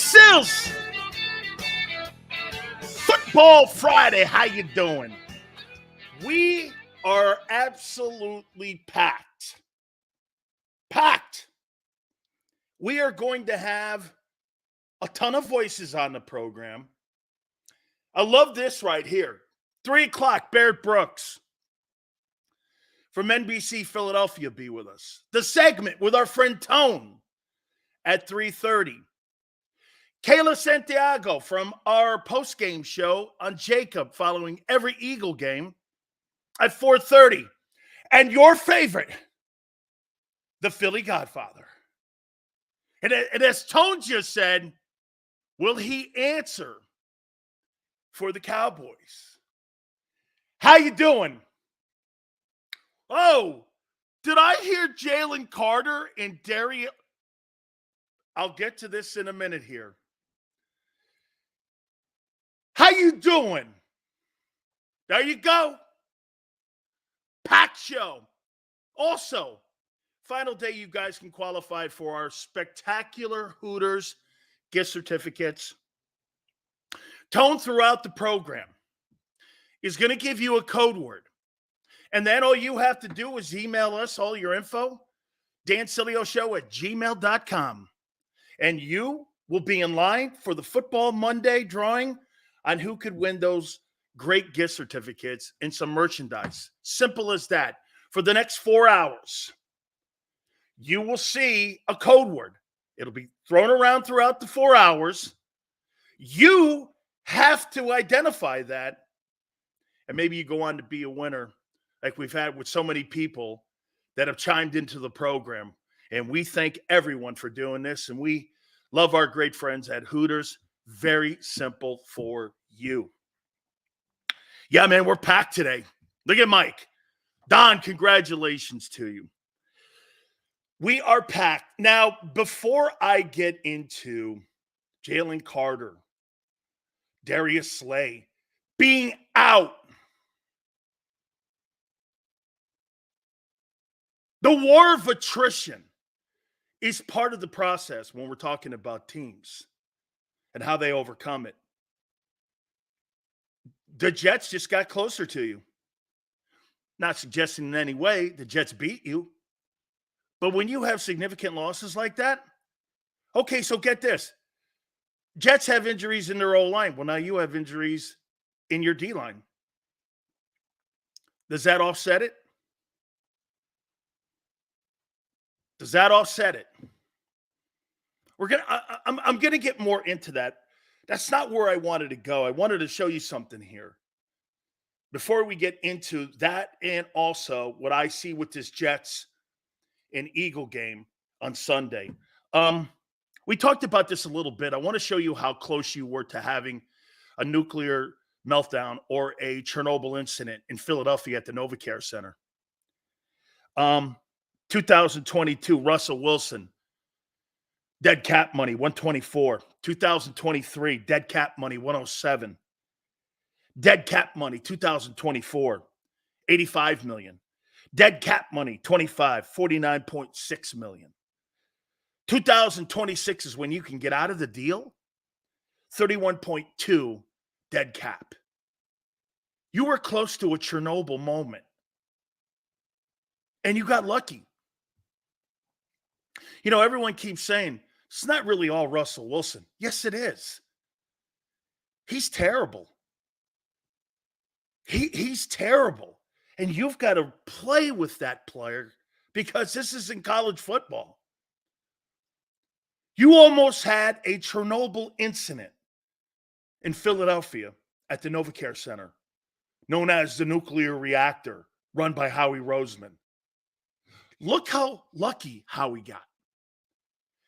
Sills! Football Friday, how you doing? We are absolutely packed. Packed. We are going to have a ton of voices on the program. I love this right here. 3 o'clock, Barrett Brooks from NBC Philadelphia be with us. The segment with our friend Tone at 3:30. Kayla Santiago from our post-game show on JAKIB following every Eagle game at 4:30. And your favorite, the Philly Godfather. And as Tone just said, will he answer for the Cowboys? How you doing? Oh, did I hear Jalen Carter and Darius? I'll get to this in a minute here. How you doing? There you go. Packed show. Also, final day you guys can qualify for our spectacular Hooters gift certificates. Tone throughout the program is going to give you a code word. And then all you have to do is email us all your info, dansilioshow@gmail.com. And you will be in line for the Football Monday drawing on who could win those great gift certificates and some merchandise. Simple as that. For the next 4 hours, you will see a code word. It'll be thrown around throughout the 4 hours. You have to identify that, and maybe you go on to be a winner like we've had with so many people that have chimed into the program. And we thank everyone for doing this, and we love our great friends at Hooters. Very simple for you. Yeah, man, we're packed today. Look at Mike. Don, congratulations to you. We are packed. Now, before I get into Jalen Carter, Darius Slay being out, the war of attrition is part of the process when we're talking about teams and how they overcome it. The Jets just got closer to you. Not suggesting in any way the Jets beat you. But when you have significant losses like that, okay, so get this. Jets have injuries in their O-line. Well, now you have injuries in your D-line. Does that offset it? Does that offset it? I'm gonna get more into that. That's not where I wanted to go. I wanted to show you something here before we get into that, and also what I see with this Jets and Eagle game on Sunday. We talked about this a little bit. I want to show you how close you were to having a nuclear meltdown or a Chernobyl incident in Philadelphia at the NovaCare Center. 2022, Russell Wilson, dead cap money, 124. 2023, dead cap money, 107. Dead cap money, 2024, 85 million. Dead cap money, 25, 49.6 million. 2026 is when you can get out of the deal, 31.2 dead cap. You were close to a Chernobyl moment, and you got lucky. You know, everyone keeps saying, it's not really all Russell Wilson. Yes, it is. He's terrible. He's terrible. And you've got to play with that player because this is in college football. You almost had a Chernobyl incident in Philadelphia at the NovaCare Center, known as the nuclear reactor, run by Howie Roseman. Look how lucky Howie got.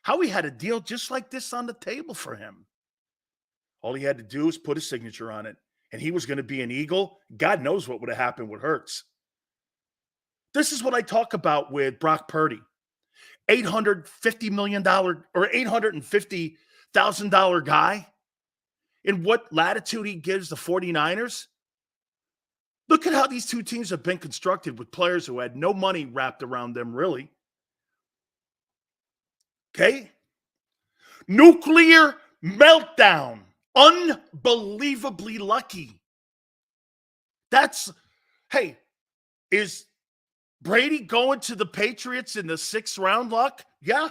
Howie had a deal just like this on the table for him. All he had to do was put a signature on it, and he was going to be an Eagle. God knows what would have happened with Hurts. This is what I talk about with Brock Purdy. $850 million or $850,000 guy. In what latitude he gives the 49ers? Look at how these two teams have been constructed with players who had no money wrapped around them, really. Okay? Nuclear meltdown. Unbelievably lucky. Hey, is Brady going to the Patriots in the 6th round luck? Yeah.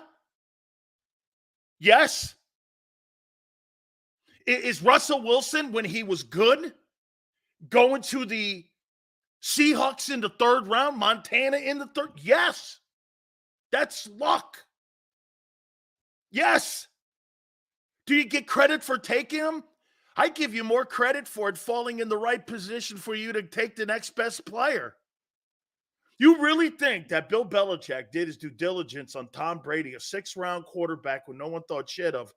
Yes. Is Russell Wilson, when he was good, going to the Seahawks in the 3rd round, Montana in the 3rd? Yes. That's luck. Yes. Do you get credit for taking him? I give you more credit for it falling in the right position for you to take the next best player. You really think that Bill Belichick did his due diligence on Tom Brady, a 6th-round quarterback who no one thought shit of,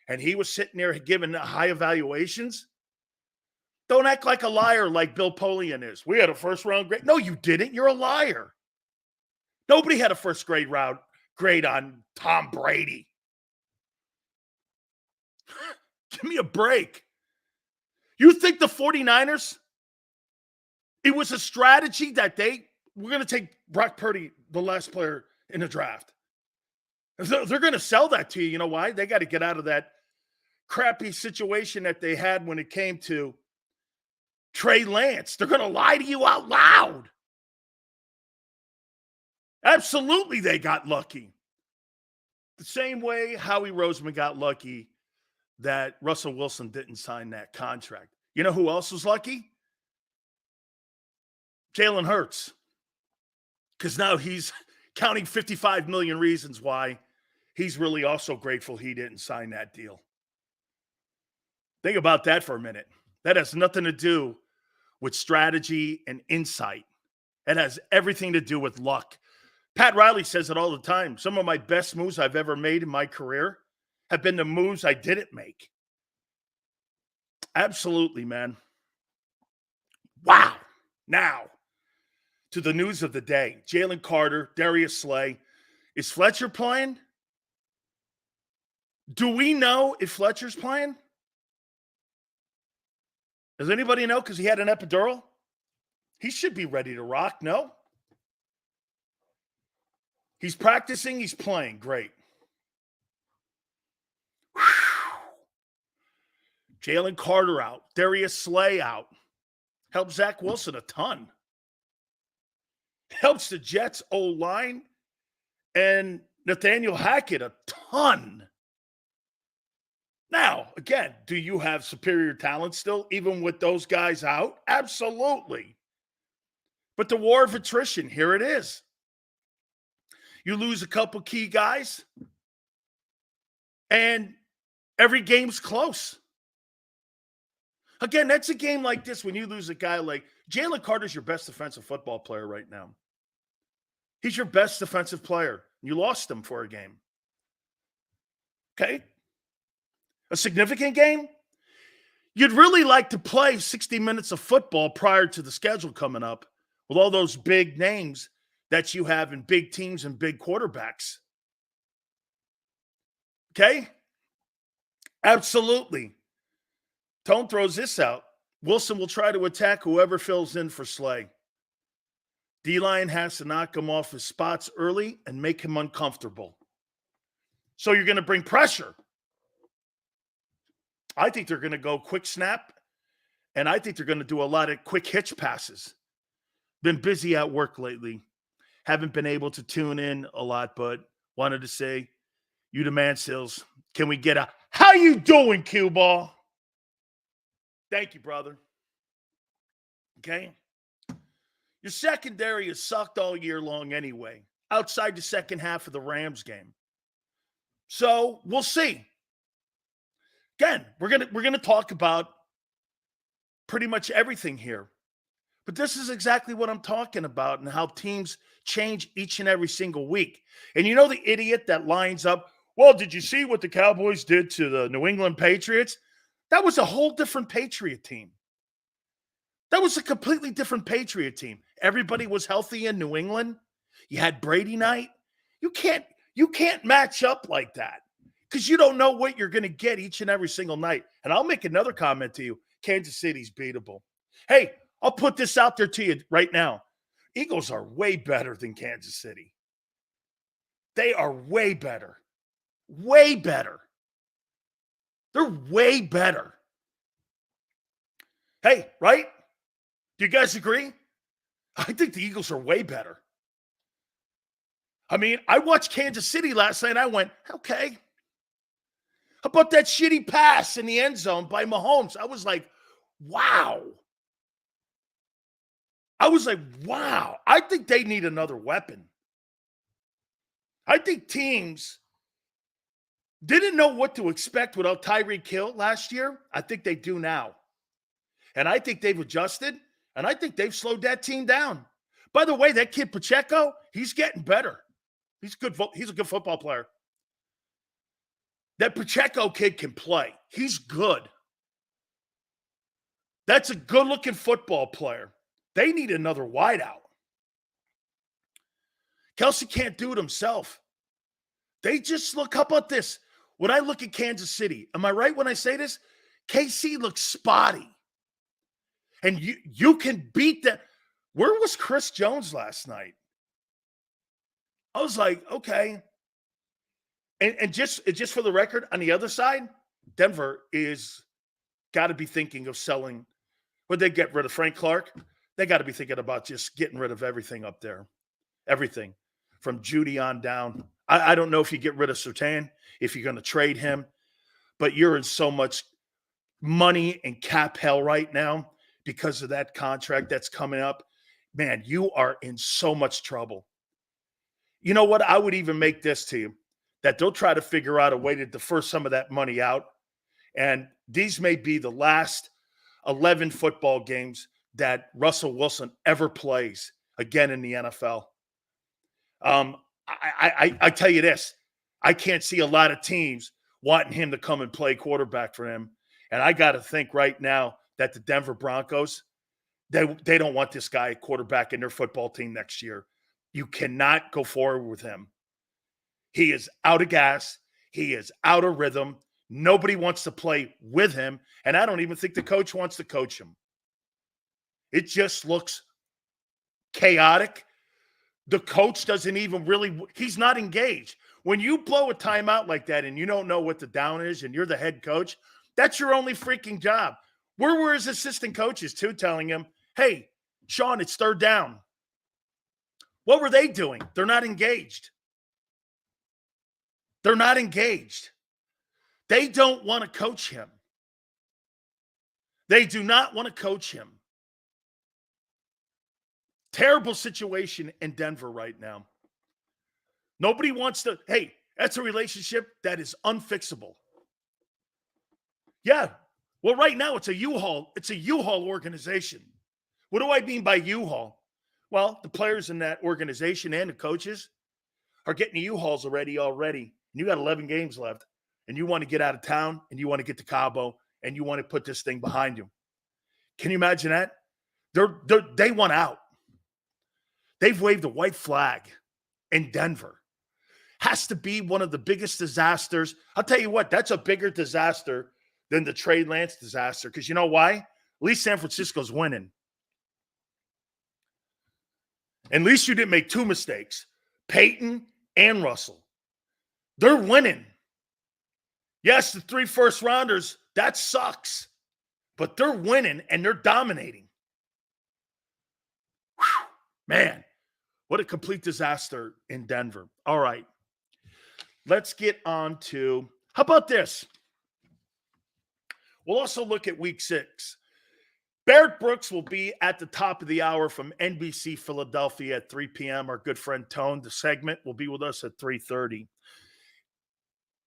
and he was sitting there giving high evaluations? Don't act like a liar like Bill Polian is. We had a 1st-round grade. No, you didn't. You're a liar. Nobody had a 1st grade on Tom Brady. Give me a break. You think the 49ers, it was a strategy that we're going to take Brock Purdy, the last player in the draft. They're going to sell that to you. You know why? They got to get out of that crappy situation that they had when it came to Trey Lance. They're going to lie to you out loud. Absolutely, they got lucky. The same way Howie Roseman got lucky that Russell Wilson didn't sign that contract. You know who else was lucky? Jalen Hurts. Because now he's counting 55 million reasons why he's really also grateful he didn't sign that deal. Think about that for a minute. That has nothing to do with strategy and insight. It has everything to do with luck. Pat Riley says it all the time. Some of my best moves I've ever made in my career have been the moves I didn't make. Absolutely, man. Wow. Now, to the news of the day. Jalen Carter, Darius Slay. Is Fletcher playing? Do we know if Fletcher's playing? Does anybody know? Because he had an epidural? He should be ready to rock, no? He's practicing, he's playing. Great. Jalen Carter out. Darius Slay out. Helps Zach Wilson a ton. Helps the Jets O-line and Nathaniel Hackett a ton. Now, again, do you have superior talent still, even with those guys out? Absolutely. But the war of attrition, here it is. You lose a couple key guys, and every game's close. Again, that's a game like this when you lose a guy like Jalen Carter's your best defensive football player right now. He's your best defensive player. You lost him for a game. Okay? A significant game? You'd really like to play 60 minutes of football prior to the schedule coming up with all those big names that you have in big teams and big quarterbacks. Okay? Absolutely. Tone throws this out. Wilson will try to attack whoever fills in for Slay. D-line has to knock him off his spots early and make him uncomfortable. So you're going to bring pressure. I think they're going to go quick snap, and I think they're going to do a lot of quick hitch passes. Been busy at work lately. Haven't been able to tune in a lot, but wanted to say, you the man, Sills. Can we get a, how you doing, Q-Ball? Thank you, brother. Okay? Your secondary has sucked all year long anyway, outside the second half of the Rams game. So we'll see. Again, we're gonna talk about pretty much everything here. But this is exactly what I'm talking about and how teams change each and every single week. And you know the idiot that lines up, well, did you see what the Cowboys did to the New England Patriots? That was a whole different Patriot team. That was a completely different Patriot team. Everybody was healthy in New England. You had Brady night. You can't match up like that because you don't know what you're going to get each and every single night. And I'll make another comment to you. Kansas City's beatable. Hey, I'll put this out there to you right now. Eagles are way better than Kansas City. They are way better. Way better. They're way better. Hey, right? Do you guys agree? I think the Eagles are way better. I mean, I watched Kansas City last night and I went, okay. How about that shitty pass in the end zone by Mahomes? I was like, wow. I think they need another weapon. I think teams didn't know what to expect without Tyreek Hill last year. I think they do now. And I think they've adjusted, and I think they've slowed that team down. By the way, that kid Pacheco, he's getting better. He's a good football player. That Pacheco kid can play. He's good. That's a good-looking football player. They need another wideout. Kelsey can't do it himself. They just look, how about this? When I look at Kansas City, am I right when I say this? KC looks spotty. And you can beat that. Where was Chris Jones last night? I was like, okay. And just for the record, on the other side, Denver is got to be thinking of selling. Would they get rid of Frank Clark? They got to be thinking about just getting rid of everything up there. Everything. From Judy on down. I don't know if you get rid of Surtain, if you're going to trade him, but you're in so much money and cap hell right now because of that contract that's coming up. Man, you are in so much trouble. You know what? I would even make this to you, that they'll try to figure out a way to defer some of that money out. And these may be the last 11 football games that Russell Wilson ever plays again in the NFL. I tell you this, I can't see a lot of teams wanting him to come and play quarterback for him. And I got to think right now that the Denver Broncos, they don't want this guy quarterback in their football team next year. You cannot go forward with him. He is out of gas. He is out of rhythm. Nobody wants to play with him. And I don't even think the coach wants to coach him. It just looks chaotic. The coach doesn't even really, he's not engaged. When you blow a timeout like that and you don't know what the down is and you're the head coach, that's your only freaking job. Where were his assistant coaches too telling him, hey, Sean, it's third down? What were they doing? They're not engaged. They're not engaged. They don't want to coach him. They do not want to coach him. Terrible situation in Denver right now. Nobody wants to, hey, that's a relationship that is unfixable. Yeah. Well, right now it's a U-Haul. It's a U-Haul organization. What do I mean by U-Haul? Well, the players in that organization and the coaches are getting the U-Hauls already. And you got 11 games left. And you want to get out of town and you want to get to Cabo and you want to put this thing behind you. Can you imagine that? They want out. They've waved a white flag in Denver. Has to be one of the biggest disasters. I'll tell you what, that's a bigger disaster than the Trey Lance disaster. Because you know why? At least San Francisco's winning. At least you didn't make two mistakes. Peyton and Russell. They're winning. Yes, the 3 first-rounders, that sucks. But they're winning and they're dominating. Whew, man, what a complete disaster in Denver. All right. Let's get on to, how about this? We'll also look at week 6. Barrett Brooks will be at the top of the hour from NBC Philadelphia at 3 p.m. Our good friend Tone, the segment, will be with us at 3:30.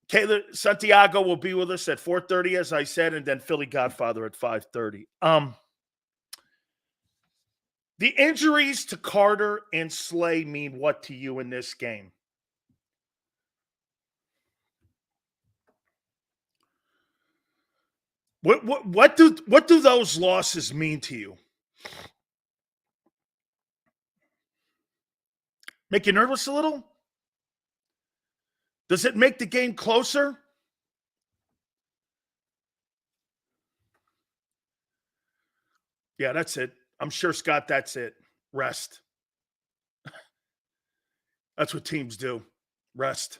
Kayla Santiago will be with us at 4:30, as I said, and then Philly Godfather at 5:30. The injuries to Carter and Slay mean what to you in this game? What do those losses mean to you? Make you nervous a little? Does it make the game closer? Yeah, that's it. I'm sure, Scott, that's it. Rest. That's what teams do. Rest.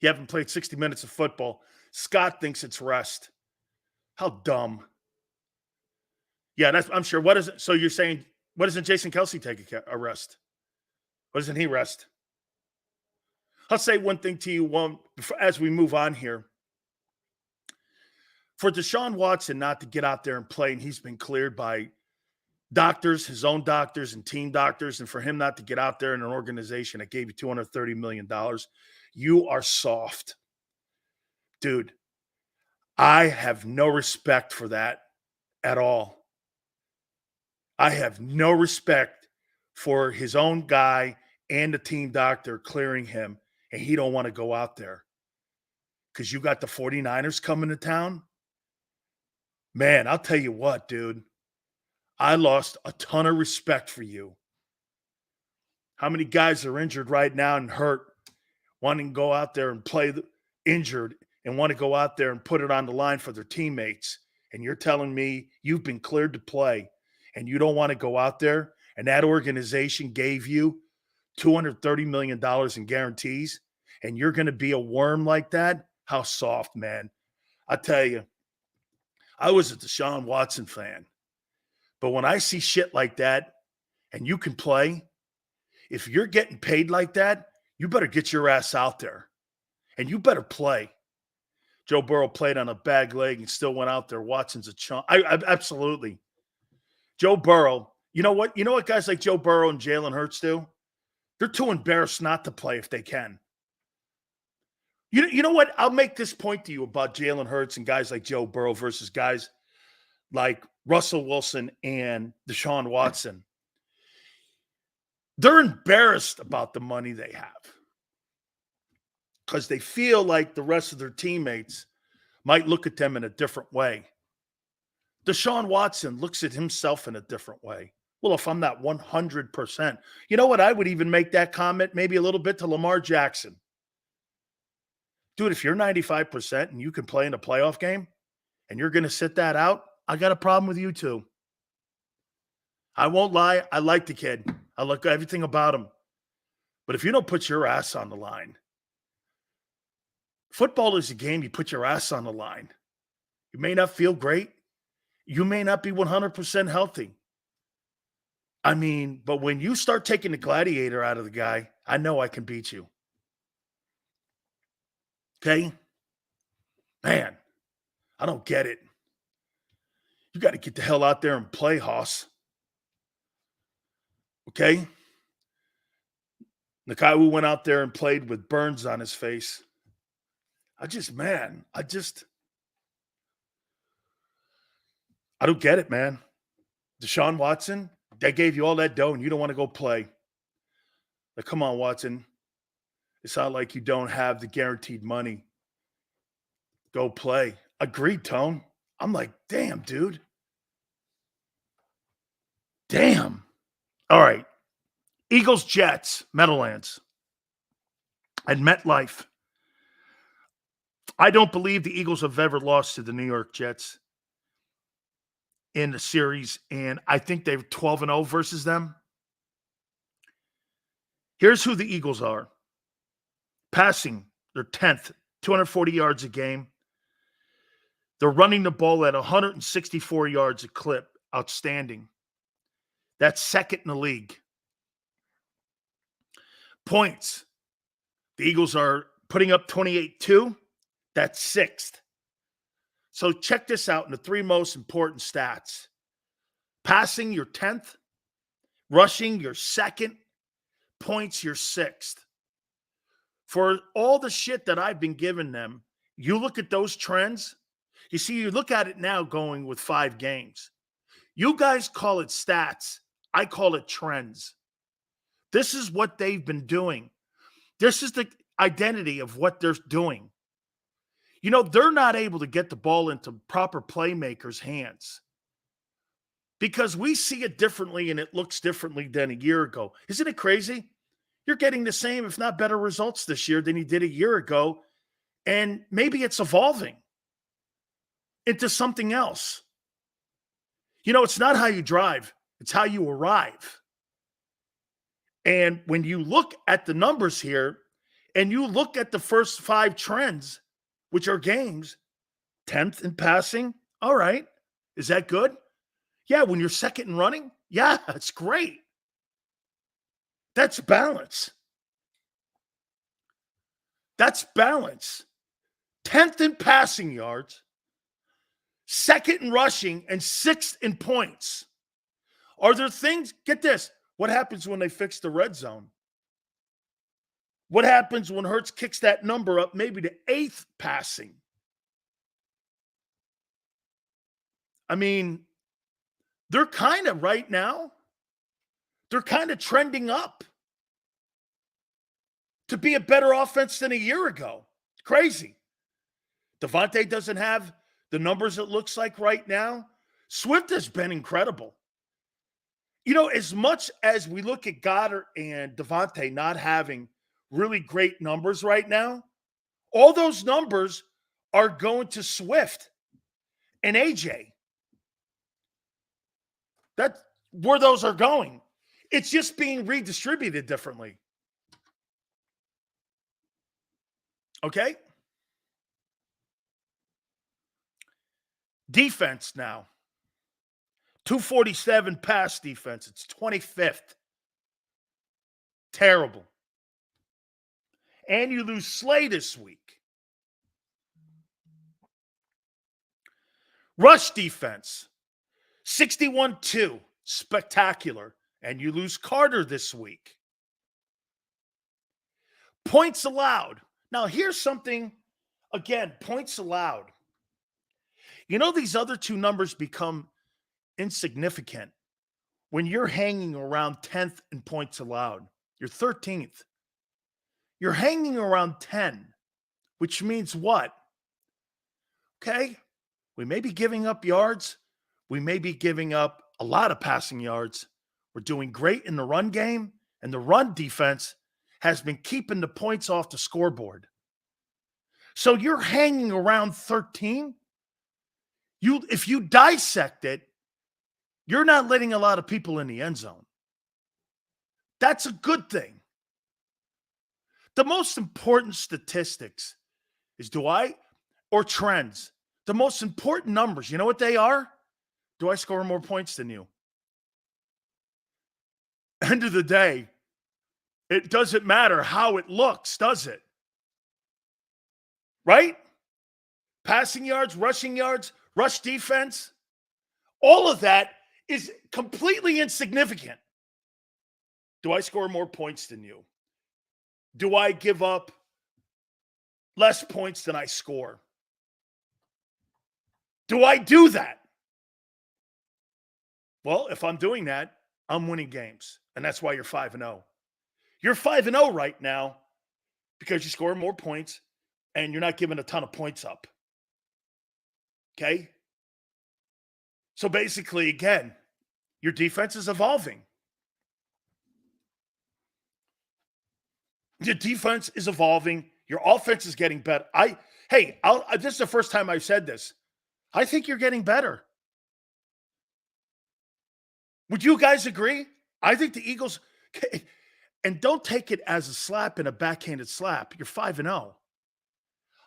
You haven't played 60 minutes of football. Scott thinks it's rest. How dumb. Yeah, I'm sure. What is it? So you're saying, what doesn't Jason Kelsey take a rest? What doesn't he rest? I'll say one thing to you as we move on here. For Deshaun Watson not to get out there and play, and he's been cleared by doctors, his own doctors and team doctors, and for him not to get out there in an organization that gave you $230 million, you are soft. Dude, I have no respect for that at all. I have no respect for his own guy and the team doctor clearing him, and he don't want to go out there because you got the 49ers coming to town. Man, I'll tell you what, dude. I lost a ton of respect for you. How many guys are injured right now and hurt, wanting to go out there and play injured and want to go out there and put it on the line for their teammates? And you're telling me you've been cleared to play and you don't want to go out there, and that organization gave you $230 million in guarantees, and you're going to be a worm like that? How soft, man. I tell you, I was a Deshaun Watson fan. But when I see shit like that and you can play, if you're getting paid like that, you better get your ass out there and you better play. Joe Burrow played on a bag leg and still went out there. Watson's a chump. I absolutely. Joe Burrow, you know what? You know what guys like Joe Burrow and Jalen Hurts do? They're too embarrassed not to play if they can. You know what? I'll make this point to you about Jalen Hurts and guys like Joe Burrow versus guys like Russell Wilson and Deshaun Watson. They're embarrassed about the money they have because they feel like the rest of their teammates might look at them in a different way. Deshaun Watson looks at himself in a different way. Well, if I'm not 100%, you know what? I would even make that comment maybe a little bit to Lamar Jackson. Dude, if you're 95% and you can play in a playoff game and you're going to sit that out, I got a problem with you too. I won't lie. I like the kid. I like everything about him. But if you don't put your ass on the line, football is a game. You put your ass on the line. You may not feel great. You may not be 100% healthy. I mean, but when you start taking the gladiator out of the guy, I know I can beat you. Okay? Man, I don't get it. You got to get the hell out there and play, Hoss. Okay? The guy who went out there and played with burns on his face. I don't get it, man. Deshaun Watson, they gave you all that dough and you don't want to go play. Like, come on, Watson. It's not like you don't have the guaranteed money. Go play. Agreed, Tone. I'm like, damn, dude. Damn. All right. Eagles, Jets, Meadowlands, and MetLife. I don't believe the Eagles have ever lost to the New York Jets in the series, and I think they're 12-0 versus them. Here's who the Eagles are. Passing, they're 10th, 240 yards a game. They're running the ball at 164 yards a clip. Outstanding. That's second in the league. Points. The Eagles are putting up 28-2. That's sixth. So check this out in the three most important stats. Passing, you're 10th. Rushing, you're second. Points, you're sixth. For all the shit that I've been giving them, you look at those trends. You see, you look at it now going with 5 games. You guys call it stats. I call it trends. This is what they've been doing. This is the identity of what they're doing. You know, they're not able to get the ball into proper playmakers' hands because we see it differently and it looks differently than a year ago. Isn't it crazy? You're getting the same, if not better results this year than you did a year ago. And maybe it's evolving into something else. You know, it's not how you drive. It's how you arrive. And when you look at the numbers here, and you look at the first 5 trends, which are games, 10th in passing. All right. Is that good? Yeah. When you're second in running, yeah, it's great. That's balance. That's balance. 10th in passing yards, 2nd in rushing, and 6th in points. Are there things? Get this. What happens when they fix the red zone? What happens when Hurts kicks that number up, maybe to 8th passing? I mean, they're kind of right now, they're kind of trending up to be a better offense than a year ago. It's crazy. Devontae doesn't have the numbers it looks like right now. Swift has been incredible. You know, as much as we look at Goddard and Devontae not having really great numbers right now, all those numbers are going to Swift and AJ. That's where those are going. It's just being redistributed differently. Okay? Defense now. 247 pass defense. It's 25th. Terrible. And you lose Slay this week. Rush defense. 61-2. Spectacular. And you lose Carter this week. Points allowed. Now, here's something, again, points allowed. You know, these other 2 numbers become insignificant when you're hanging around 10th in points allowed. You're 13th. You're hanging around 10, which means what? Okay, we may be giving up yards. We may be giving up a lot of passing yards. We're doing great in the run game, and the run defense has been keeping the points off the scoreboard. So you're hanging around 13. If you dissect it, you're not letting a lot of people in the end zone. That's a good thing. The most important statistics is or trends. The most important numbers, you know what they are? Do I score more points than you? End of the day, it doesn't matter how it looks, does it? Right? Passing yards, rushing yards, rush defense, all of that is completely insignificant. Do I score more points than you? Do I give up less points than I score? Do I do that? Well, if I'm doing that, I'm winning games. And that's why you're 5-0. You're 5-0 right now because you score more points and you're not giving a ton of points up. Okay? So basically, again, your defense is evolving. Your defense is evolving. Your offense is getting better. This is the first time I've said this. I think you're getting better. Would you guys agree? I think the Eagles, and don't take it as a slap and a backhanded slap. You're 5-0.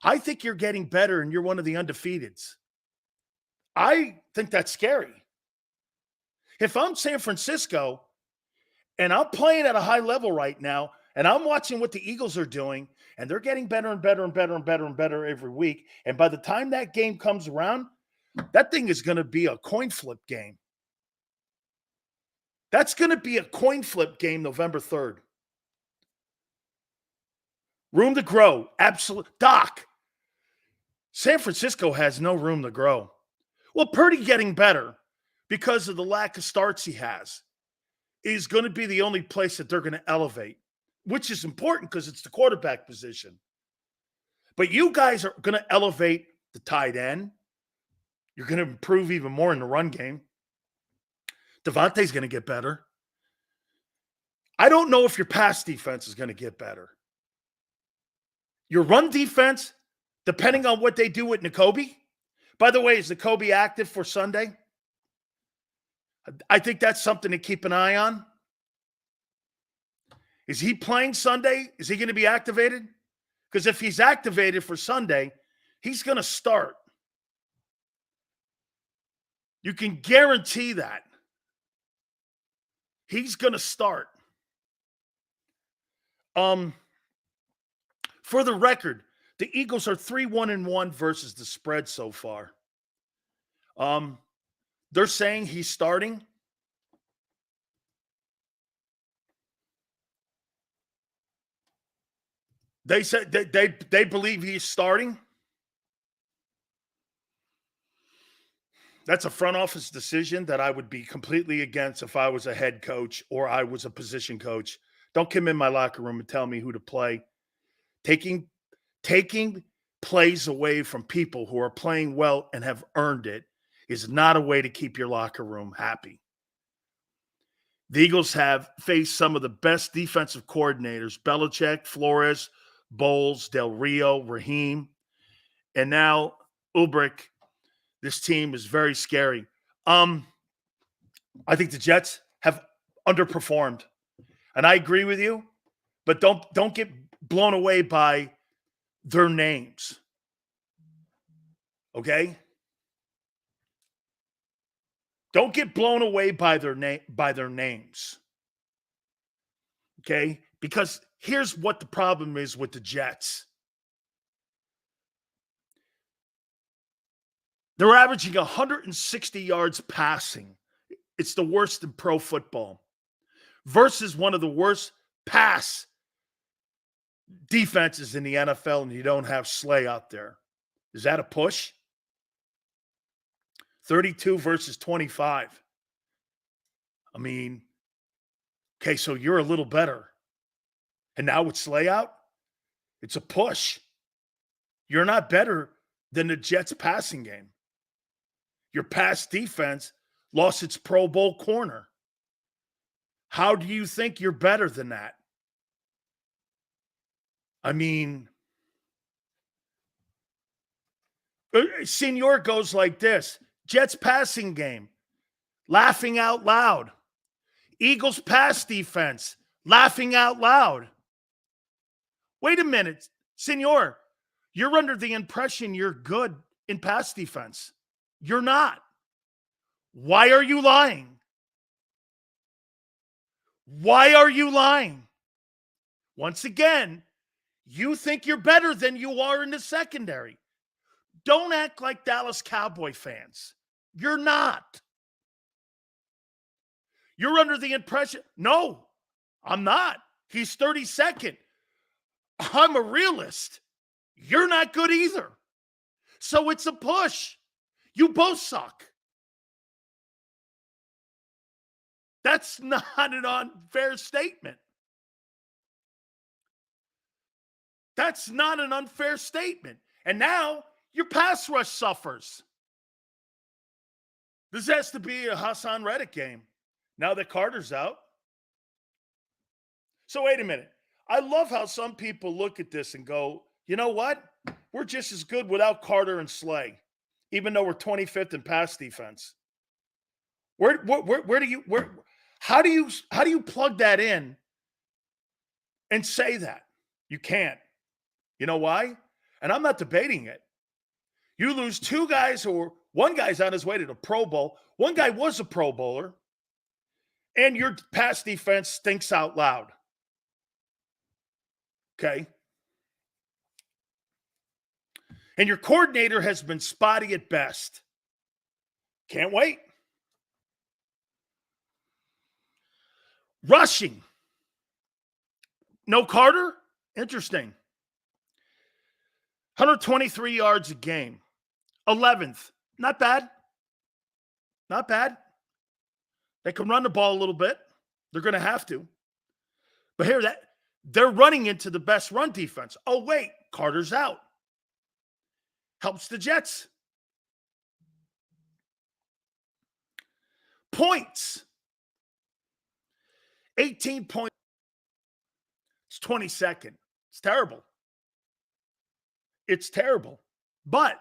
I think you're getting better and you're one of the undefeateds. I think that's scary. If I'm San Francisco and I'm playing at a high level right now and I'm watching what the Eagles are doing and they're getting better and better and better and better and better every week, and by the time that game comes around, that thing is going to be a coin flip game. That's going to be a coin flip game November 3rd. Room to grow. Absolute. Doc, San Francisco has no room to grow. Well, Purdy getting better because of the lack of starts he has is going to be the only place that they're going to elevate, which is important because it's the quarterback position. But you guys are going to elevate the tight end. You're going to improve even more in the run game. Devontae's going to get better. I don't know if your pass defense is going to get better. Your run defense, depending on what they do with Nakobe. By the way, is Nakobe active for Sunday? I think that's something to keep an eye on. Is he playing Sunday? Is he going to be activated? Because if he's activated for Sunday, he's going to start. You can guarantee that. He's going to start. For the record, the Eagles are 3-1-1 versus the spread so far. They're saying he's starting. They said they believe he's starting. That's a front office decision that I would be completely against if I was a head coach or I was a position coach. Don't come in my locker room and tell me who to play. Taking plays away from people who are playing well and have earned it is not a way to keep your locker room happy. The Eagles have faced some of the best defensive coordinators: Belichick, Flores, Bowles, Del Rio, Raheem, and now Ulbrich. This team is very scary. I think the Jets have underperformed, and I agree with you, but don't get blown away by their names. Okay? Don't get blown away by their names. Okay? Because here's what the problem is with the Jets. They're averaging 160 yards passing. It's the worst in pro football. Versus one of the worst pass defenses in the NFL, and you don't have Slay out there. Is that a push? 32 versus 25. I mean, okay, so you're a little better. And now with Slay out, it's a push. You're not better than the Jets' passing game. Your pass defense lost its Pro Bowl corner. How do you think you're better than that? I mean, Senior goes like this: Jets passing game, laughing out loud. Eagles pass defense, laughing out loud. Wait a minute, Senior, you're under the impression you're good in pass defense. You're not. Why are you lying? Why are you lying? Once again, you think you're better than you are in the secondary. Don't act like Dallas Cowboy fans. You're not. You're under the impression. No, I'm not. He's 32nd. I'm a realist. You're not good either. So it's a push. You both suck. That's not an unfair statement. That's not an unfair statement. And now your pass rush suffers. This has to be a Hassan Reddick game now that Carter's out. So wait a minute. I love how some people look at this and go, you know what? We're just as good without Carter and Slay, even though we're 25th in pass defense. How do you plug that in and say that? You can't. You know why? And I'm not debating it. You lose two guys one guy's on his way to the Pro Bowl. One guy was a Pro Bowler. And your pass defense stinks out loud. Okay? And your coordinator has been spotty at best. Can't wait. Rushing. No Carter? Interesting. 123 yards a game. 11th. Not bad. Not bad. They can run the ball a little bit. They're going to have to. But here, they're running into the best run defense. Oh, wait, Carter's out. Helps the Jets. Points. 18 points. It's 22nd. It's terrible. It's terrible. But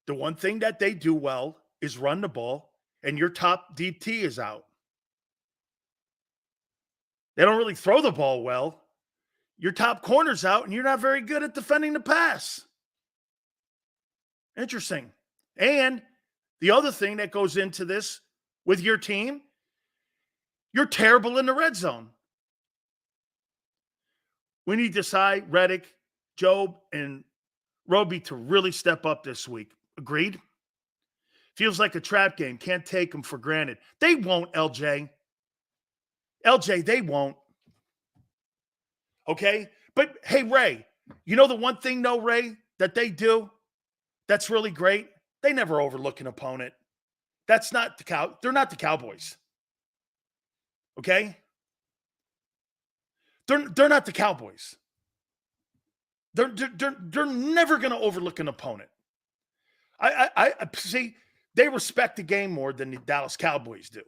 the one thing that they do well is run the ball, and your top DT is out. They don't really throw the ball well. Your top corner's out, and you're not very good at defending the pass. Interesting. And the other thing that goes into this with your team, you're terrible in the red zone. We need Desai, Reddick, Job, and Roby to really step up this week. Agreed? Feels like a trap game. Can't take them for granted. They won't, LJ. LJ, they won't. Okay? But, hey, Ray, you know the one thing, though, Ray, that they do that's really great? They never overlook an opponent. That's not the they're not the Cowboys. Okay? They're not the Cowboys. They're never going to overlook an opponent. I see, they respect the game more than the Dallas Cowboys do.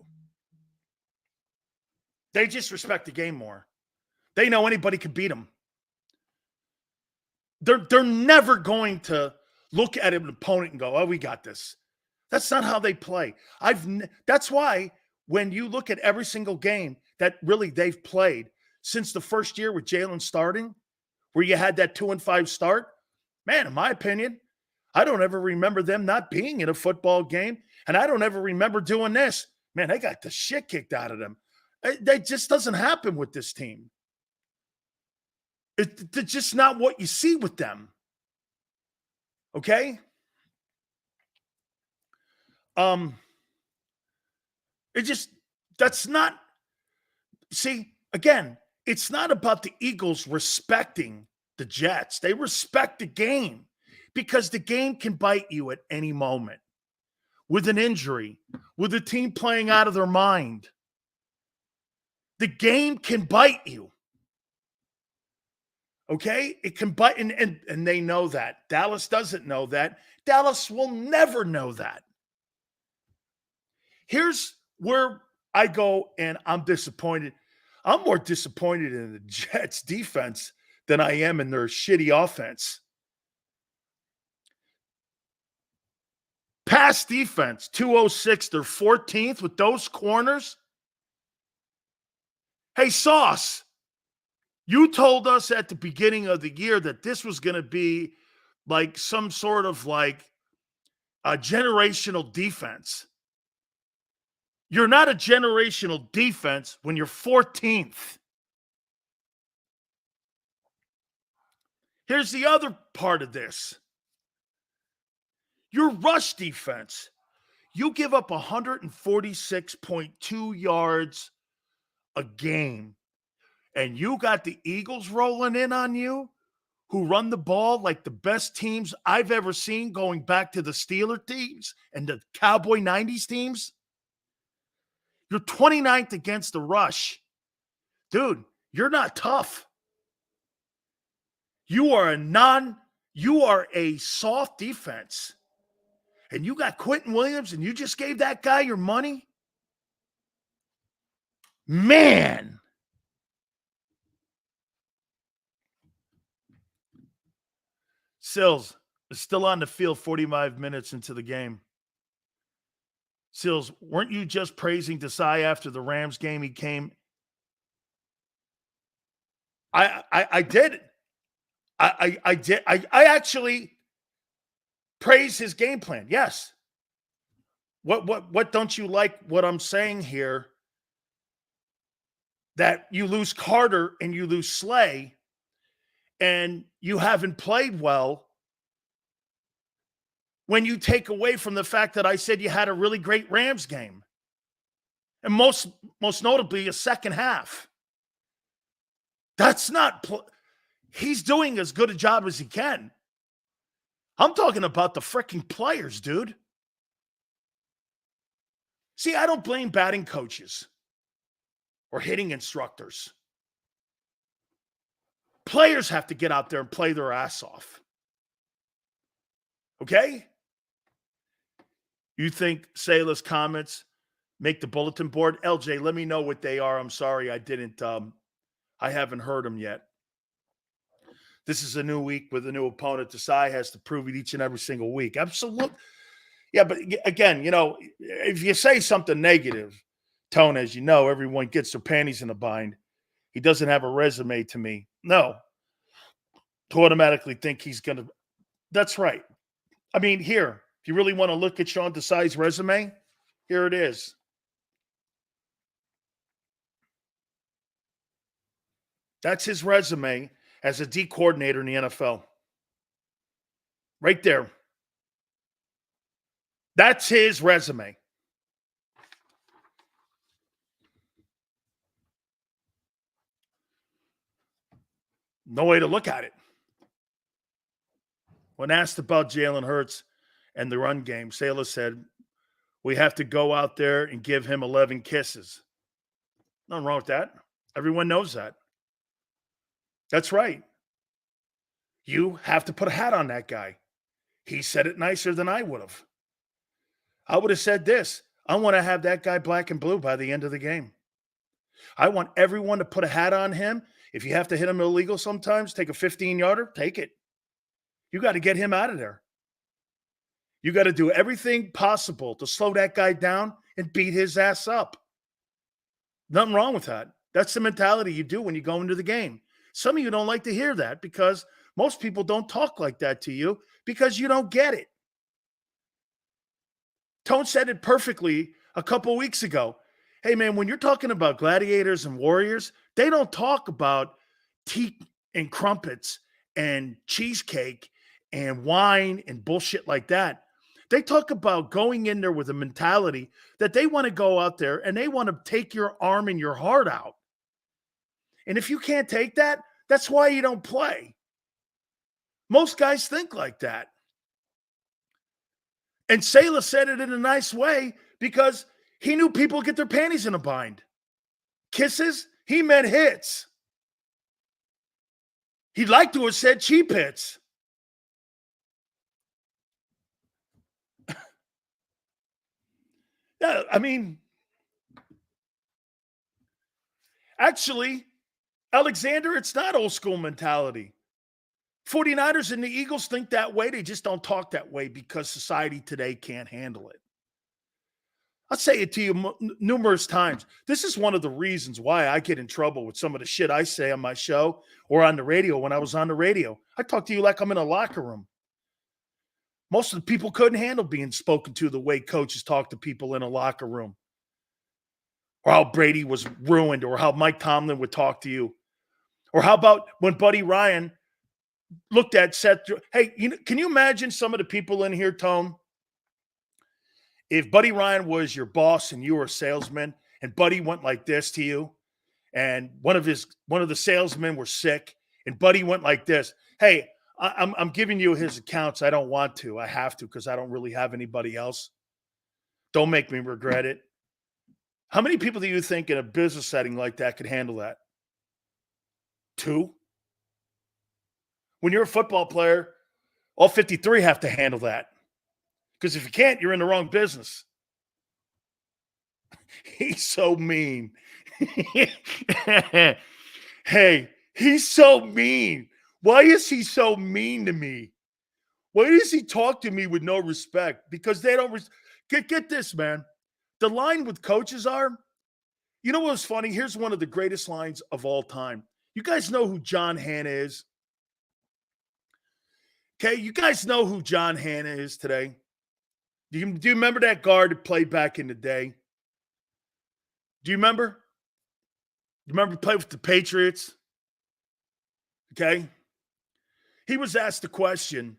They just respect the game more. They know anybody can beat them. They're never going to look at an opponent and go, "Oh, we got this." That's not how they play. That's why when you look at every single game that really they've played since the first year with Jalen starting, where you had that 2-5 start, man, in my opinion, I don't ever remember them not being in a football game, and I don't ever remember doing this. Man, they got the shit kicked out of them. That just doesn't happen with this team. It's just not what you see with them. Okay? That's not, see, again, it's not about the Eagles respecting the Jets. They respect the game because the game can bite you at any moment with an injury, with a team playing out of their mind. The game can bite you. Okay? It can bite, and they know that. Dallas doesn't know that. Dallas will never know that. Here's where I go, and I'm disappointed. I'm more disappointed in the Jets' defense than I am in their shitty offense. Pass defense, 206. They're 14th with those corners. Hey, Sauce, you told us at the beginning of the year that this was going to be like some sort of like a generational defense. You're not a generational defense when you're 14th. Here's the other part of this. Your rush defense. You give up 146.2 yards a game, and you got the Eagles rolling in on you, who run the ball like the best teams I've ever seen going back to the Steeler teams and the Cowboy 90s teams. You're 29th against the rush. Dude, you're not tough. You are a soft defense. And you got Quentin Williams and you just gave that guy your money? Man. Sills is still on the field 45 minutes into the game. Sills, weren't you just praising Desai after the Rams game? He came. I did. I did. I actually praise his game plan. Yes. What don't you like what I'm saying here? That you lose Carter and you lose Slay and you haven't played well when you take away from the fact that I said you had a really great Rams game. And most notably a second half. That's not he's doing as good a job as he can. I'm talking about the freaking players, dude. See, I don't blame batting coaches or hitting instructors. Players have to get out there and play their ass off. Okay? You think Sayla's comments make the bulletin board? LJ, let me know what they are. I'm sorry I didn't. I haven't heard them yet. This is a new week with a new opponent. Desai has to prove it each and every single week. Absolutely. Yeah, but again, if you say something negative, Tone, as you know, everyone gets their panties in a bind. He doesn't have a resume to me. No. To automatically think he's going to. That's right. I mean, here, if you really want to look at Sean Desai's resume, here it is. That's his resume as a D coordinator in the NFL. Right there. That's his resume. No way to look at it. When asked about Jalen Hurts and the run game, Sileo said, we have to go out there and give him 11 kisses. Nothing wrong with that. Everyone knows that. That's right. You have to put a hat on that guy. He said it nicer than I would have. I would have said this. I want to have that guy black and blue by the end of the game. I want everyone to put a hat on him. If you have to hit him illegal sometimes, take a 15-yarder, take it. You got to get him out of there. You got to do everything possible to slow that guy down and beat his ass up. Nothing wrong with that. That's the mentality you do when you go into the game. Some of you don't like to hear that because most people don't talk like that to you because you don't get it. Tone said it perfectly a couple weeks ago. Hey, man, when you're talking about gladiators and warriors, they don't talk about tea and crumpets and cheesecake and wine and bullshit like that. They talk about going in there with a mentality that they want to go out there and they want to take your arm and your heart out. And if you can't take that, that's why you don't play. Most guys think like that. And Sileo said it in a nice way because he knew people get their panties in a bind. Kisses, he meant hits. He'd like to have said cheap hits. Yeah, I mean, actually, Alexander, it's not old school mentality. 49ers and the Eagles think that way. They just don't talk that way because society today can't handle it. I'll say it to you numerous times. This is one of the reasons why I get in trouble with some of the shit I say on my show or on the radio when I was on the radio. I talk to you like I'm in a locker room. Most of the people couldn't handle being spoken to the way coaches talk to people in a locker room. Or how Brady was ruined, or how Mike Tomlin would talk to you. Or how about when Buddy Ryan looked at Seth. Hey, can you imagine some of the people in here, Tone? If Buddy Ryan was your boss and you were a salesman and Buddy went like this to you and one of the salesmen were sick and Buddy went like this, hey, I'm giving you his accounts. I don't want to. I have to because I don't really have anybody else. Don't make me regret it. How many people do you think in a business setting like that could handle that? 2? When you're a football player, all 53 have to handle that. Because if you can't, you're in the wrong business. He's so mean. Hey, he's so mean. Why is he so mean to me? Why does he talk to me with no respect? Because they don't get this, man. The line with coaches are, you know what's funny? Here's one of the greatest lines of all time. You guys know who John Hanna is? Okay, you guys know who John Hanna is today? Do you remember that guard that played back in the day? Do you remember? You remember he played with the Patriots? Okay. He was asked the question.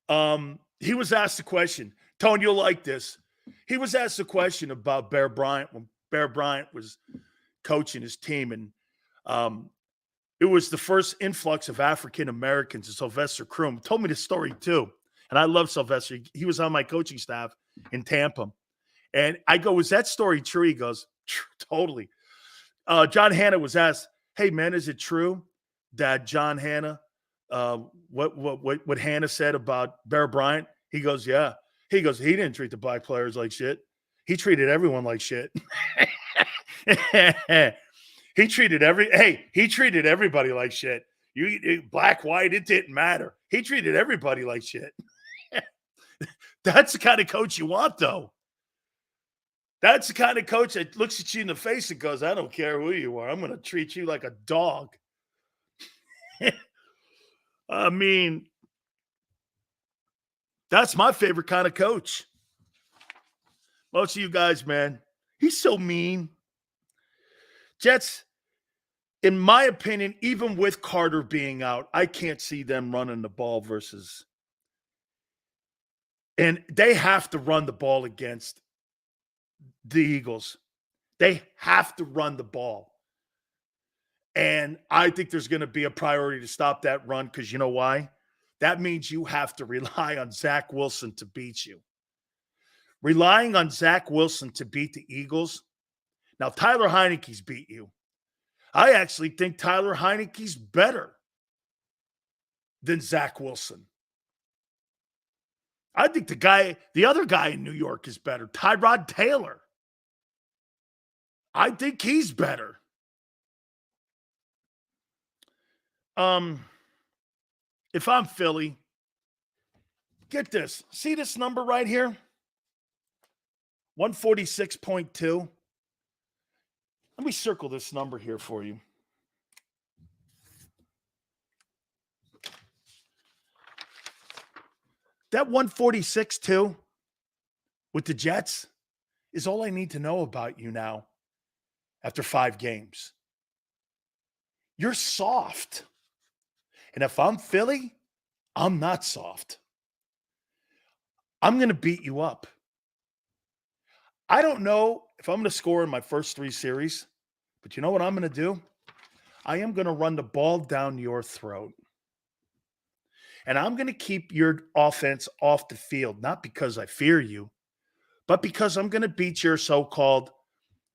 Tone, you'll like this. He was asked a question about Bear Bryant when Bear Bryant was coaching his team. And it was the first influx of African Americans. And Sylvester Croom told me the story too. And I love Sylvester. He was on my coaching staff in Tampa. And I go, is that story true? He goes, totally. John Hanna was asked, hey, man, is it true that John Hanna, what Hanna said about Bear Bryant? He goes, yeah. He goes, he didn't treat the black players like shit. He treated everyone like shit. He treated everybody like shit. You black, white, it didn't matter. He treated everybody like shit. That's the kind of coach you want, though. That's the kind of coach that looks at you in the face and goes, I don't care who you are. I'm going to treat you like a dog. I mean, that's my favorite kind of coach. Most of you guys, man, he's so mean. Jets, in my opinion, even with Carter being out, I can't see them running the ball versus. And they have to run the ball against the Eagles. They have to run the ball. And I think there's going to be a priority to stop that run because you know why? That means you have to rely on Zach Wilson to beat you. Relying on Zach Wilson to beat the Eagles. Now, Tyler Heineke's beat you. I actually think Tyler Heineke's better than Zach Wilson. I think the other guy in New York is better, Tyrod Taylor. I think he's better. If I'm Philly, get this. See this number right here? 146.2. Let me circle this number here for you. That 146.2 with the Jets is all I need to know about you now after 5 games. You're soft. And if I'm Philly, I'm not soft. I'm going to beat you up. I don't know if I'm going to score in my first 3 series, but you know what I'm going to do? I am going to run the ball down your throat. And I'm going to keep your offense off the field, not because I fear you, but because I'm going to beat your so-called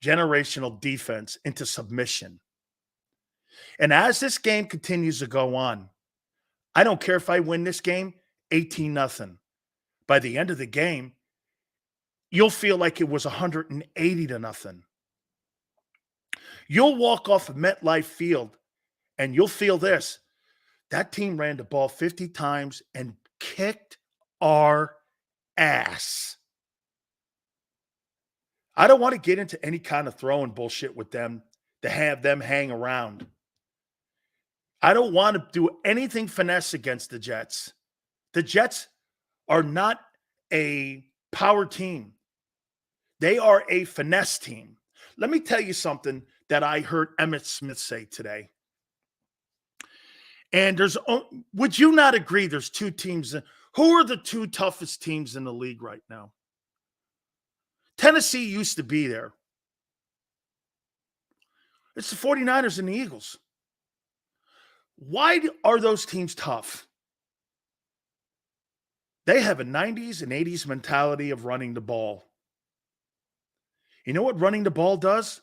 generational defense into submission. And as this game continues to go on, I don't care if I win this game 18-0. By the end of the game, you'll feel like it was 180-0. You'll walk off of MetLife Field and you'll feel this. That team ran the ball 50 times and kicked our ass. I don't want to get into any kind of throwing bullshit with them to have them hang around. I don't want to do anything finesse against the Jets. The Jets are not a power team. They are a finesse team. Let me tell you something that I heard Emmitt Smith say today. And would you not agree there's 2 teams? Who are the 2 toughest teams in the league right now? Tennessee used to be there. It's the 49ers and the Eagles. Why are those teams tough? They have a 90s and 80s mentality of running the ball. You know what running the ball does?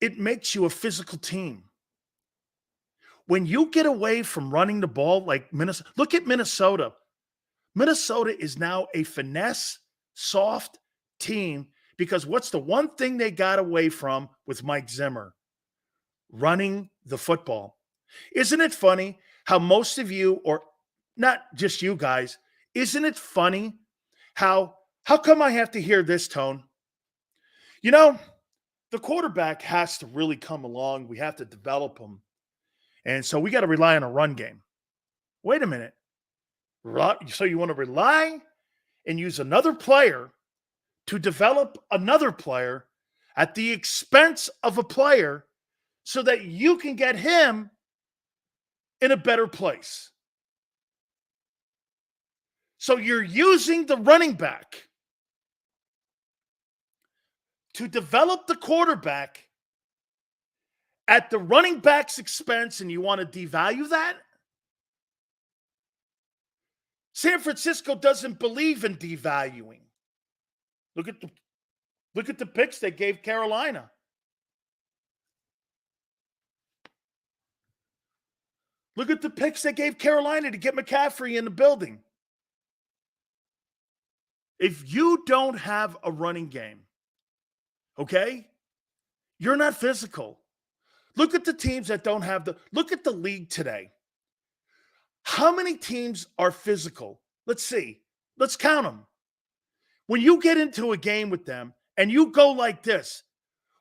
It makes you a physical team. When you get away from running the ball like Minnesota, look at Minnesota. Minnesota is now a finesse, soft team because what's the one thing they got away from with Mike Zimmer? Running the football. Isn't it funny how most of you, or not just you guys, isn't it funny how come I have to hear this tone? You know, the quarterback has to really come along. We have to develop him. And so we got to rely on a run game. Wait a minute. So you want to rely and use another player to develop another player at the expense of a player so that you can get him in a better place. So you're using the running back to develop the quarterback at the running back's expense, and you want to devalue that? San Francisco doesn't believe in devaluing. Look at the picks they gave Carolina. Look at the picks they gave Carolina to get McCaffrey in the building. If you don't have a running game, okay, you're not physical. Look at the teams that don't have look at the league today. How many teams are physical? Let's see. Let's count them. When you get into a game with them and you go like this.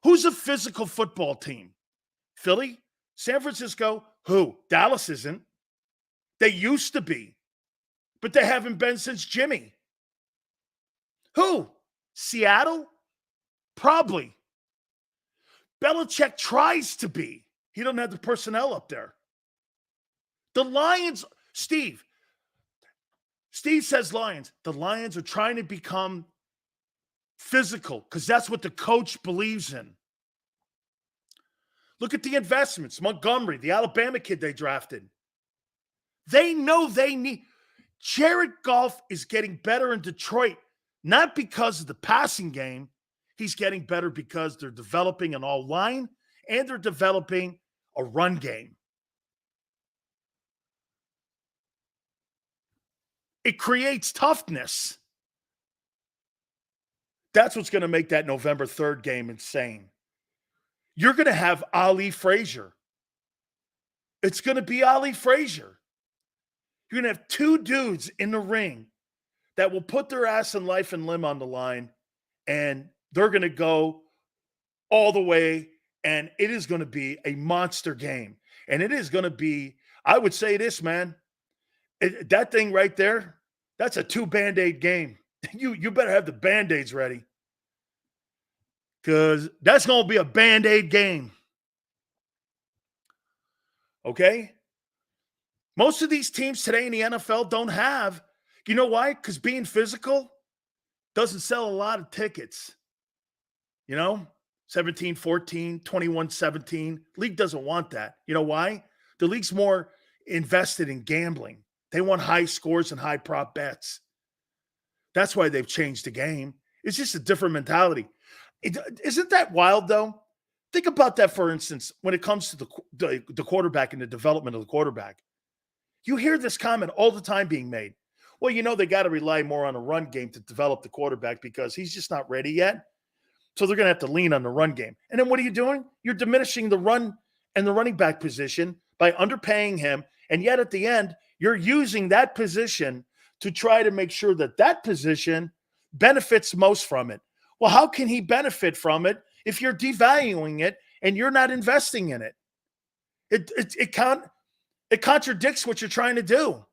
Who's a physical football team? Philly? San Francisco? Who? Dallas isn't. They used to be, but they haven't been since Jimmy. Who? Seattle? Probably. Belichick tries to be. He doesn't have the personnel up there. The Lions, Steve says Lions. The Lions are trying to become physical because that's what the coach believes in. Look at the investments. Montgomery, the Alabama kid they drafted. They know they need. Jared Goff is getting better in Detroit, not because of the passing game. He's getting better because they're developing an all-line and they're developing a run game. It creates toughness. That's what's going to make that November 3rd game insane. You're going to have Ali Frazier. It's going to be Ali Frazier. You're going to have two dudes in the ring that will put their ass and life and limb on the line, and they're going to go all the way, and it is going to be a monster game. And it is going to be, I would say this, man, that thing right there, that's a 2 Band-Aid game. You better have the Band-Aids ready because that's going to be a Band-Aid game. Okay? Most of these teams today in the NFL don't have. You know why? Because being physical doesn't sell a lot of tickets. 17-14, 21-17. League doesn't want that. You know why? The league's more invested in gambling. They want high scores and high prop bets. That's why they've changed the game. It's just a different mentality. Isn't that wild, though? Think about that, for instance, when it comes to the quarterback and the development of the quarterback. You hear this comment all the time being made. Well, they got to rely more on a run game to develop the quarterback because he's just not ready yet. So they're going to have to lean on the run game. And then what are you doing? You're diminishing the run and the running back position by underpaying him. And yet at the end, you're using that position to try to make sure that that position benefits most from it. Well, how can he benefit from it if you're devaluing it and you're not investing in it? It contradicts what you're trying to do.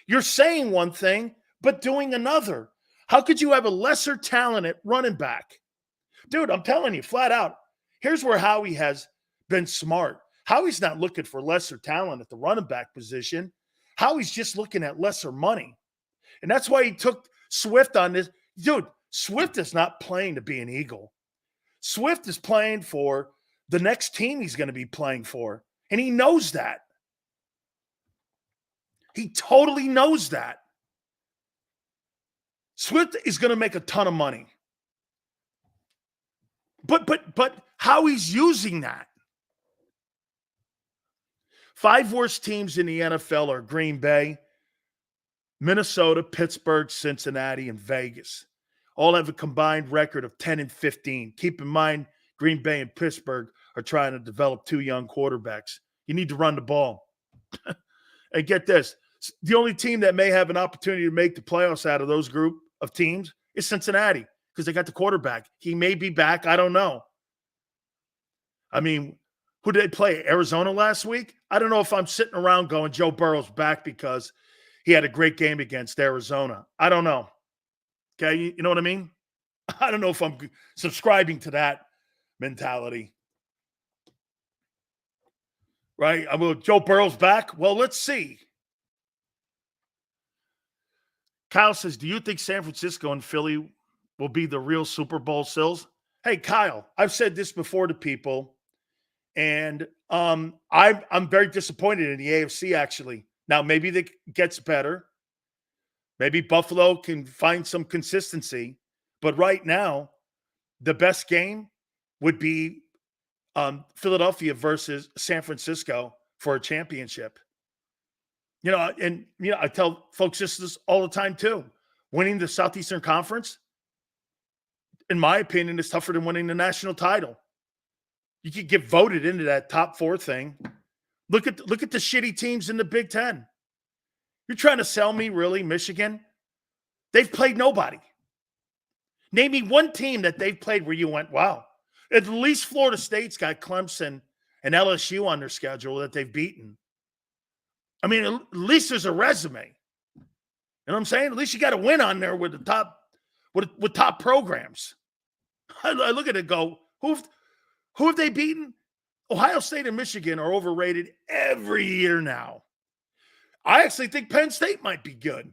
You're saying one thing, but doing another. How could you have a lesser talented running back? Dude, I'm telling you flat out, here's where Howie has been smart. Howie's not looking for lesser talent at the running back position. Howie's just looking at lesser money. And that's why he took Swift on this. Dude, Swift is not playing to be an Eagle. Swift is playing for the next team he's going to be playing for. And he knows that. He totally knows that. Swift is going to make a ton of money. But how he's using that. 5 worst teams in the NFL are Green Bay, Minnesota, Pittsburgh, Cincinnati, and Vegas. All have a combined record of 10-15. Keep in mind, Green Bay and Pittsburgh are trying to develop 2 young quarterbacks. You need to run the ball. And get this. The only team that may have an opportunity to make the playoffs out of those group of teams is Cincinnati because they got the quarterback. He may be back. I don't know. I mean, who did they play? Arizona last week? I don't know if I'm sitting around going Joe Burrow's back because he had a great game against Arizona. I don't know. Okay, you know what I mean? I don't know if I'm subscribing to that mentality. Right? I mean, Joe Burrow's back? Well, let's see. Kyle says, do you think San Francisco and Philly will be the real Super Bowl sills? Hey, Kyle, I've said this before to people, and I'm very disappointed in the AFC, actually. Now, maybe it gets better. Maybe Buffalo can find some consistency. But right now, the best game would be Philadelphia versus San Francisco for a championship. I tell folks this all the time too. Winning the Southeastern Conference, in my opinion, is tougher than winning the national title. You could get voted into that top 4 thing. Look at the shitty teams in the Big Ten. You're trying to sell me, really, Michigan? They've played nobody. Name me one team that they've played where you went, wow. At least Florida State's got Clemson and LSU on their schedule that they've beaten. I mean, at least there's a resume. You know what I'm saying? At least you got a win on there with the top with top programs. I look at it and go, who have they beaten? Ohio State and Michigan are overrated every year now. I actually think Penn State might be good.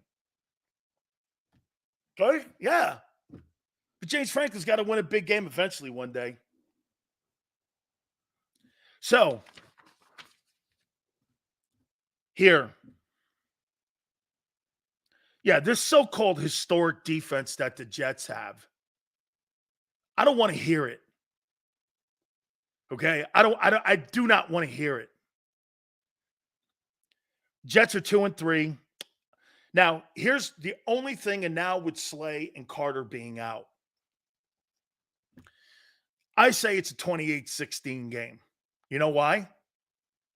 Okay? Yeah. But James Franklin's got to win a big game eventually one day. So, here. Yeah, this so-called historic defense that the Jets have. I don't want to hear it. Okay? I do not want to hear it. Jets are 2-3. Now, here's the only thing, and now with Slay and Carter being out, I say it's a 28-16 game. You know why?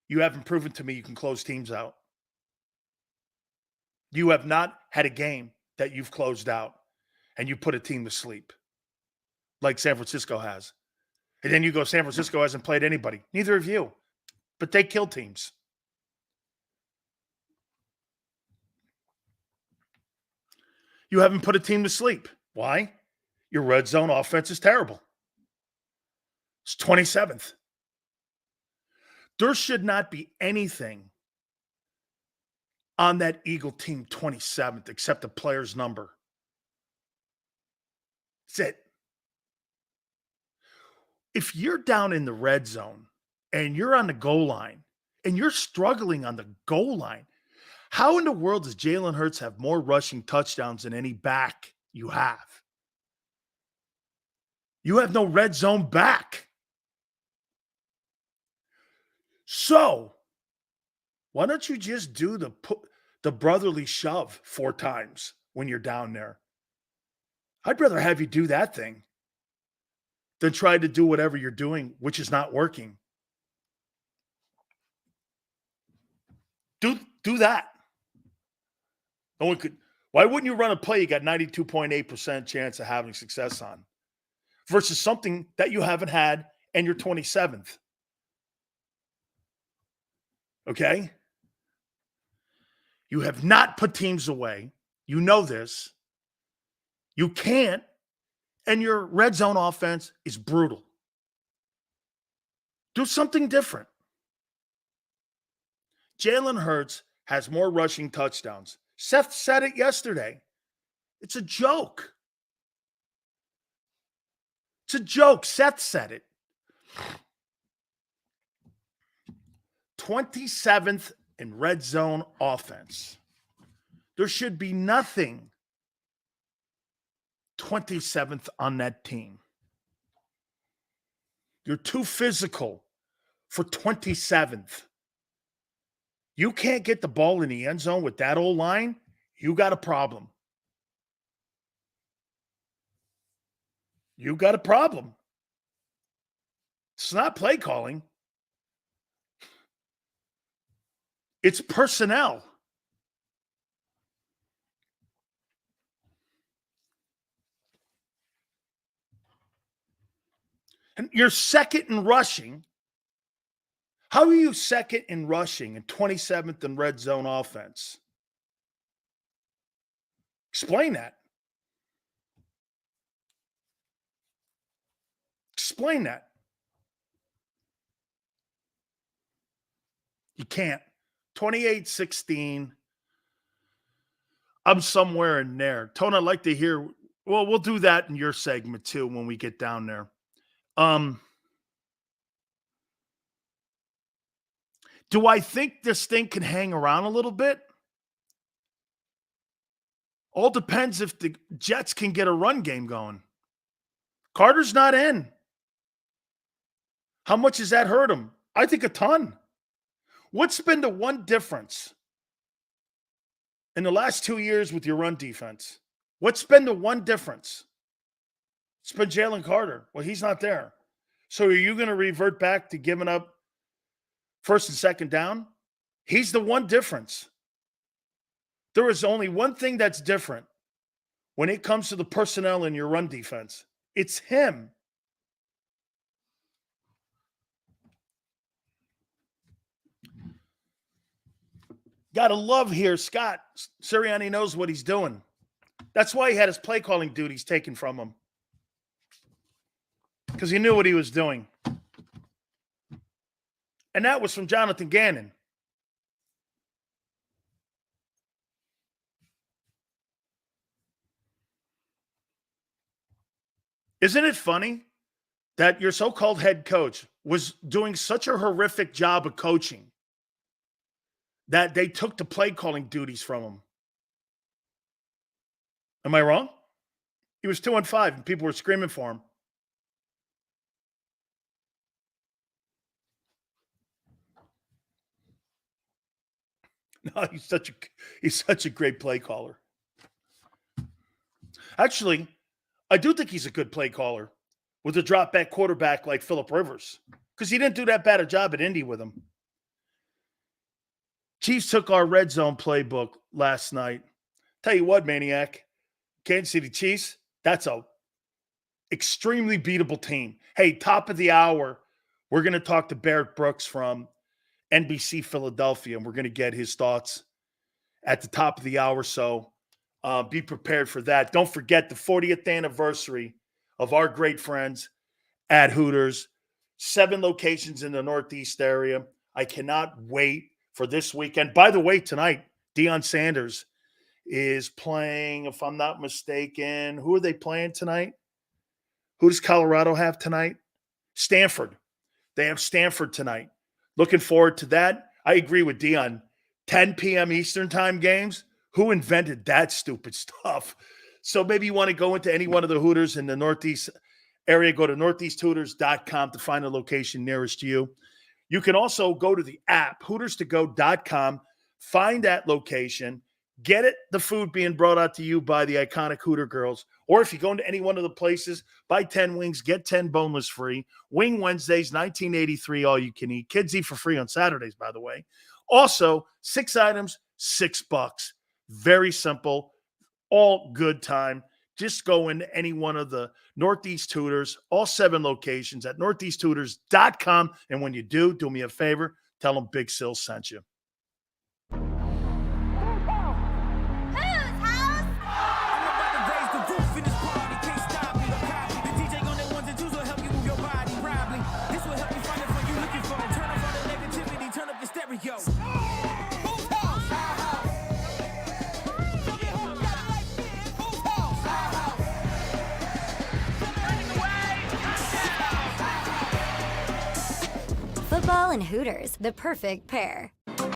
You haven't proven to me you can close teams out. You have not had a game that you've closed out and you put a team to sleep like San Francisco has. And then you go, San Francisco hasn't played anybody. Neither of you. But they kill teams. You haven't put a team to sleep. Why? Your red zone offense is terrible. It's 27th. There should not be anything on that Eagle team 27th except the player's number. That's it. If you're down in the red zone and you're on the goal line and you're struggling on the goal line, how in the world does Jalen Hurts have more rushing touchdowns than any back you have? You have no red zone back. So, why don't you just do the brotherly shove 4 times when you're down there? I'd rather have you do that thing than try to do whatever you're doing, which is not working. Do that. No one could. Why wouldn't you run a play you got 92.8% chance of having success on versus something that you haven't had and you're 27th? Okay? You have not put teams away. You know this. You can't. And your red zone offense is brutal. Do something different. Jalen Hurts has more rushing touchdowns. Seth said it yesterday. It's a joke. It's a joke. Seth said it. 27th in red zone offense. There should be nothing 27th on that team. You're too physical for 27th. You can't get the ball in the end zone with that old line, you got a problem. You got a problem. It's not play calling. It's personnel. And you're second in rushing. How are you second in rushing and 27th in red zone offense? Explain that. Explain that. You can't. 28-16. I'm somewhere in there. Tone, I'd like to hear. Well, we'll do that in your segment too when we get down there. Do I think this thing can hang around a little bit? All depends if the Jets can get a run game going. Carter's not in. How much has that hurt him? I think a ton. What's been the one difference in the last 2 years with your run defense? What's been the one difference? It's been Jalen Carter. Well, he's not there. So are you going to revert back to giving up first and second down? He's the one difference. There is only one thing that's different when it comes to the personnel in your run defense. It's him. Got to love here, Scott. Sirianni knows what he's doing. That's why he had his play calling duties taken from him. Because he knew what he was doing. And that was from Jonathan Gannon. Isn't it funny that your so-called head coach was doing such a horrific job of coaching that they took the play calling duties from him? Am I wrong? He was 2-5 and people were screaming for him. No, he's such a great play caller. Actually, I do think he's a good play caller with a drop back quarterback like Phillip Rivers, because he didn't do that bad a job at Indy with him. Chiefs took our red zone playbook last night. Tell you what, Maniac, Kansas City Chiefs, that's a extremely beatable team. Hey, top of the hour, we're going to talk to Barrett Brooks from NBC Philadelphia, and we're going to get his thoughts at the top of the hour. So be prepared for that. Don't forget the 40th anniversary of our great friends at Hooters. 7 locations in the Northeast area. I cannot wait for this weekend. By the way, tonight, Deion Sanders is playing, if I'm not mistaken. Who are they playing tonight? Who does Colorado have tonight? Stanford. They have Stanford tonight. Looking forward to that. I agree with Deion. 10 p.m. Eastern time games. Who invented that stupid stuff? So maybe you want to go into any one of the Hooters in the Northeast area. Go to northeasthooters.com to find a location nearest you. You can also go to the app, hooterstogo.com, find that location, get it, the food being brought out to you by the iconic Hooter girls. Or if you go into any one of the places, buy 10 wings, get 10 boneless free. Wing Wednesdays, $19.83, all you can eat. Kids eat for free on Saturdays, by the way. Also, 6 items, $6. Very simple, all good time. Just go into any one of the Northeast Hooters, all 7 locations at northeasthooters.com. And when you do me a favor, tell them Big Sil sent you. Football and Hooters, the perfect pair.